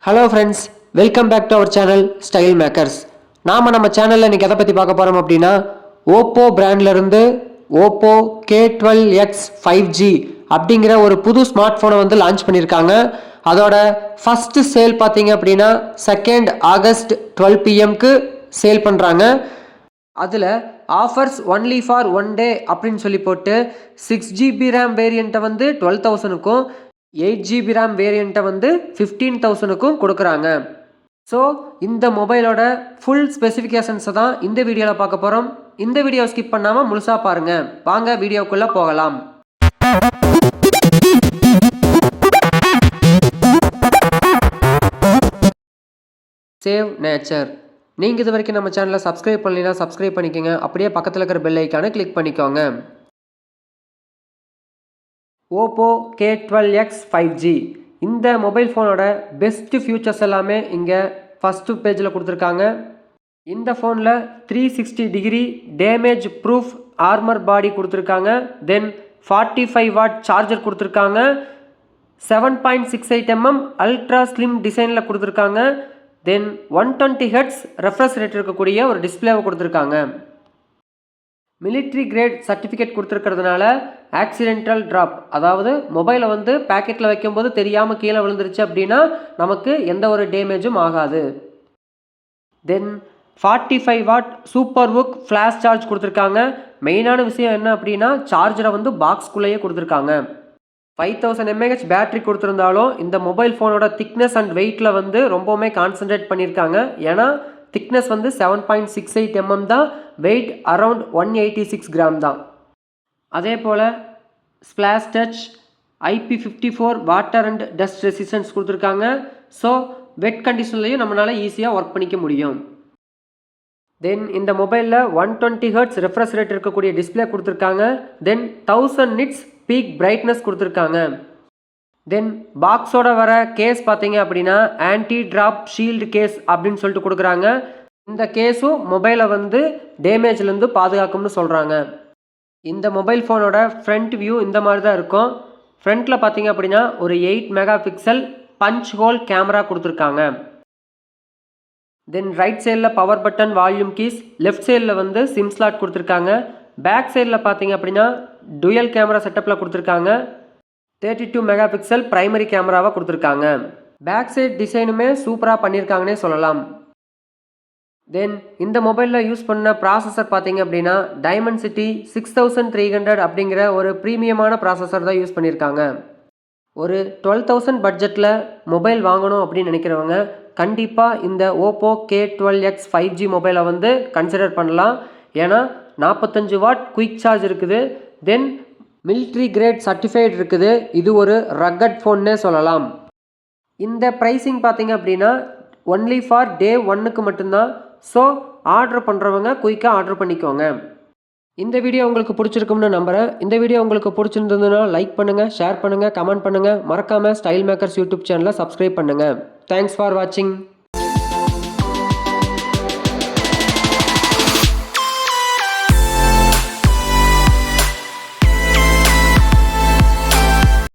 Hello friends, welcome back to our channel style makers. நம்ம சேனலில் இன்றைக்கி எதை பற்றி பார்க்க போகிறோம் அப்படின்னா, ஓப்போ பிராண்ட்லேருந்து ஓப்போ K12X 5G அப்படிங்கிற ஒரு புது ஸ்மார்ட் ஃபோனை வந்து லான்ச் பண்ணியிருக்காங்க. அதோட ஃபஸ்ட்டு சேல் பார்த்தீங்க அப்படின்னா 2 ஆகஸ்ட் 12 PM சேல் பண்ணுறாங்க. அதில் offers only for one day அப்படின்னு சொல்லி போட்டு 6GB ரேம் வேரியண்ட்டை வந்து 12,000க்கும் 8GB ரேம் வேரியண்ட்டை வந்து 15,000க்கும் கொடுக்குறாங்க. ஸோ இந்த மொபைலோட ஃபுல் ஸ்பெசிஃபிகேஷன்ஸை தான் இந்த வீடியோவில் பார்க்க போகிறோம். இந்த வீடியோ ஸ்கிப் பண்ணாமல் முழுசாக பாருங்கள். வாங்க வீடியோக்குள்ளே போகலாம். Save nature. நீங்கள் இது வரைக்கும் நம்ம சேனலை சப்ஸ்கிரைப் பண்ணலைன்னா சப்ஸ்கிரைப் பண்ணிக்கோங்க. அப்படியே பக்கத்தில் இருக்கிற பெல் ஐக்கானை கிளிக் பண்ணிக்கோங்க. ஓப்போ K12X 5G இந்த மொபைல் ஃபோனோட பெஸ்ட்டு ஃபியூச்சர்ஸ் எல்லாமே இங்கே ஃபஸ்ட்டு பேஜில் கொடுத்துருக்காங்க. இந்த ஃபோனில் 360 டிகிரி டேமேஜ் ப்ரூஃப் ஆர்மர் பாடி கொடுத்துருக்காங்க. தென் 45 வாட் சார்ஜர் கொடுத்துருக்காங்க. 7.68 mm அல்ட்ரா ஸ்லிம் டிசைனில் கொடுத்துருக்காங்க. தென் 120 Hz ரெஃப்ரெஷ் ரேட் இருக்கக்கூடிய ஒரு டிஸ்பிளேவை கொடுத்துருக்காங்க. மிலிட்ரி கிரேட் சர்டிஃபிகேட் கொடுத்துருக்கிறதுனால ஆக்சிடென்டல் ட்ராப், அதாவது மொபைலை வந்து பேக்கெட்டில் வைக்கும்போது தெரியாமல் கீழே விழுந்துருச்சு அப்படின்னா நமக்கு எந்த ஒரு டேமேஜும் ஆகாது. தென் 45 what super book flash charge கொடுத்துருக்காங்க. மெயினான விஷயம் என்ன அப்படின்னா சார்ஜரை வந்து பாக்ஸ்குள்ளேயே கொடுத்துருக்காங்க. 5000 mAh பேட்ரி கொடுத்துருந்தாலும் இந்த மொபைல் ஃபோனோட திக்னஸ் அண்ட் வெயிட்டில் வந்து ரொம்பவுமே கான்சன்ட்ரேட் பண்ணியிருக்காங்க. ஏன்னா திக்னஸ் வந்து 7.68 mm தான், வெயிட் அரவுண்ட் 186 கிராம் தான். அதே போல் splash touch, IP54 water and dust resistance கொடுத்துருக்காங்க. ஸோ வெட் கண்டிஷன்லையும் நம்மளால் ஈஸியாக ஒர்க் பண்ணிக்க முடியும். தென் இந்த மொபைலில் 120 Hz ரெஃப்ரெஷ் ரேட் இருக்கக்கூடிய டிஸ்பிளே கொடுத்துருக்காங்க. தென் 1000 nits பீக் பிரைட்னஸ் கொடுத்துருக்காங்க. தென் பாக்ஸோட வர கேஸ் பார்த்தீங்க அப்படின்னா ஆன்டி ட்ராப் ஷீல்டு கேஸ் அப்படின்னு சொல்லிட்டு கொடுக்குறாங்க. இந்த கேஸும் மொபைலை வந்து டேமேஜ்லேருந்து பாதுகாக்கும்னு சொல்கிறாங்க. இந்த மொபைல் ஃபோனோட ஃப்ரண்ட் வியூ இந்த மாதிரி தான் இருக்கும். ஃப்ரண்ட்டில் பார்த்தீங்க அப்படின்னா ஒரு 8 MP பஞ்ச் ஹோல் கேமரா கொடுத்துருக்காங்க. தென் ரைட் சைடில் power button, volume keys, left சைடில் வந்து சிம் ஸ்லாட் கொடுத்துருக்காங்க. பேக் சைடில் பார்த்தீங்க அப்படின்னா டுயல் கேமரா செட்டப்பில் கொடுத்துருக்காங்க. 32 MP பிரைமரி கேமராவாக கொடுத்துருக்காங்க. பேக் சைட் டிசைனுமே சூப்பராக பண்ணியிருக்காங்கன்னே சொல்லலாம். தென் இந்த மொபைலில் யூஸ் பண்ண ப்ராசஸர் பார்த்தீங்க அப்படின்னா டைமென்சிட்டி 6300 அப்படிங்கிற ஒரு ப்ரீமியமான ப்ராசஸர் தான் யூஸ் பண்ணியிருக்காங்க. ஒரு 12,000 பட்ஜெட்டில் மொபைல் வாங்கணும் அப்படின்னு நினைக்கிறவங்க கண்டிப்பாக இந்த ஓப்போ K12X 5G மொபைலை வந்து கன்சிடர் பண்ணலாம். ஏன்னா 45 வாட் குயிக் சார்ஜ் இருக்குது. தென் மிலிட்ரி கிரேட் சர்டிஃபைடு இருக்குது. இது ஒரு ரக்கட் ஃபோன்னே சொல்லலாம். இந்த ப்ரைஸிங் பார்த்தீங்க அப்படின்னா ஒன்லி ஃபார் டே 1க்கு மட்டும்தான். ஸோ ஆர்டர் பண்ணுறவங்க குயிக்காக ஆர்டர் பண்ணிக்கோங்க. இந்த வீடியோ உங்களுக்கு பிடிச்சிருக்கும்னு நம்புகிறேன். இந்த வீடியோ உங்களுக்கு பிடிச்சிருந்ததுன்னா லைக் பண்ணுங்கள், ஷேர் பண்ணுங்கள், கமெண்ட் பண்ணுங்கள். மறக்காமல் ஸ்டைல் மேக்கர்ஸ் யூடியூப் சேனலை சப்ஸ்கிரைப் பண்ணுங்கள். தேங்க்ஸ் ஃபார் வாட்சிங்.